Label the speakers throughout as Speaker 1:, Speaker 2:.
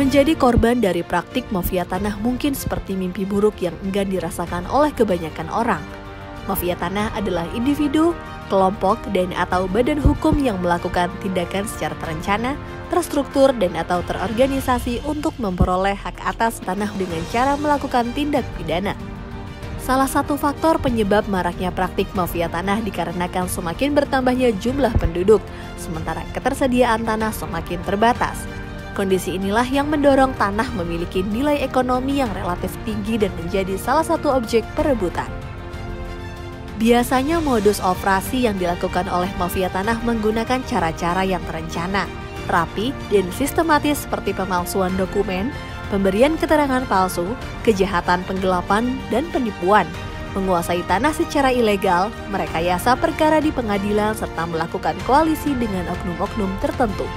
Speaker 1: Menjadi korban dari praktik mafia tanah mungkin seperti mimpi buruk yang enggan dirasakan oleh kebanyakan orang. Mafia tanah adalah individu, kelompok, dan atau badan hukum yang melakukan tindakan secara terencana, terstruktur, dan atau terorganisasi untuk memperoleh hak atas tanah dengan cara melakukan tindak pidana. Salah satu faktor penyebab maraknya praktik mafia tanah dikarenakan semakin bertambahnya jumlah penduduk, sementara ketersediaan tanah semakin terbatas. Kondisi inilah yang mendorong tanah memiliki nilai ekonomi yang relatif tinggi dan menjadi salah satu objek perebutan. Biasanya modus operasi yang dilakukan oleh mafia tanah menggunakan cara-cara yang terencana, rapi, dan sistematis seperti pemalsuan dokumen, pemberian keterangan palsu, kejahatan penggelapan, dan penipuan, menguasai tanah secara ilegal, merekayasa perkara di pengadilan, serta melakukan koalisi dengan oknum-oknum tertentu.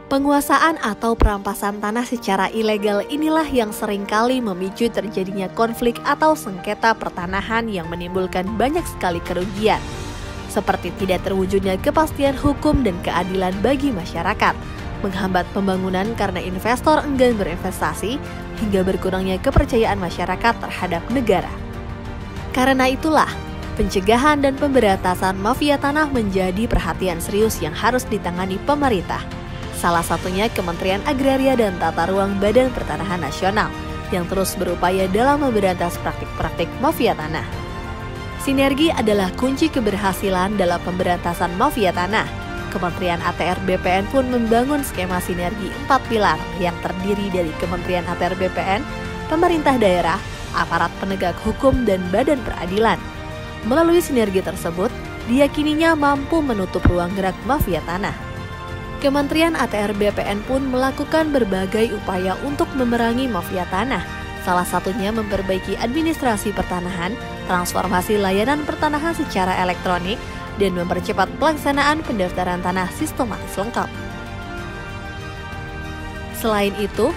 Speaker 1: Penguasaan atau perampasan tanah secara ilegal inilah yang seringkali memicu terjadinya konflik atau sengketa pertanahan yang menimbulkan banyak sekali kerugian, seperti tidak terwujudnya kepastian hukum dan keadilan bagi masyarakat, menghambat pembangunan karena investor enggan berinvestasi, hingga berkurangnya kepercayaan masyarakat terhadap negara. Karena itulah, pencegahan dan pemberantasan mafia tanah menjadi perhatian serius yang harus ditangani pemerintah. Salah satunya Kementerian Agraria dan Tata Ruang Badan Pertanahan Nasional yang terus berupaya dalam memberantas praktik-praktik mafia tanah. Sinergi adalah kunci keberhasilan dalam pemberantasan mafia tanah. Kementerian ATR BPN pun membangun skema sinergi 4 pilar yang terdiri dari Kementerian ATR BPN, pemerintah daerah, aparat penegak hukum, dan badan peradilan. Melalui sinergi tersebut, diyakininya mampu menutup ruang gerak mafia tanah. Kementerian ATR BPN pun melakukan berbagai upaya untuk memerangi mafia tanah, salah satunya memperbaiki administrasi pertanahan, transformasi layanan pertanahan secara elektronik, dan mempercepat pelaksanaan pendaftaran tanah sistematis lengkap. Selain itu,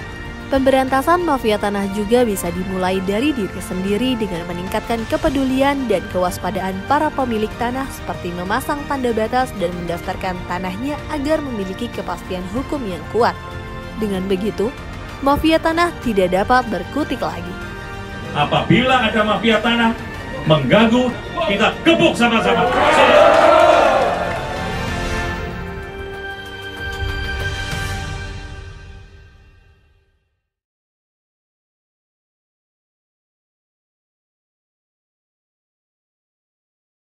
Speaker 1: pemberantasan mafia tanah juga bisa dimulai dari diri sendiri dengan meningkatkan kepedulian dan kewaspadaan para pemilik tanah seperti memasang tanda batas dan mendaftarkan tanahnya agar memiliki kepastian hukum yang kuat. Dengan begitu, mafia tanah tidak dapat berkutik lagi.
Speaker 2: Apabila ada mafia tanah mengganggu, kita gebuk sama-sama.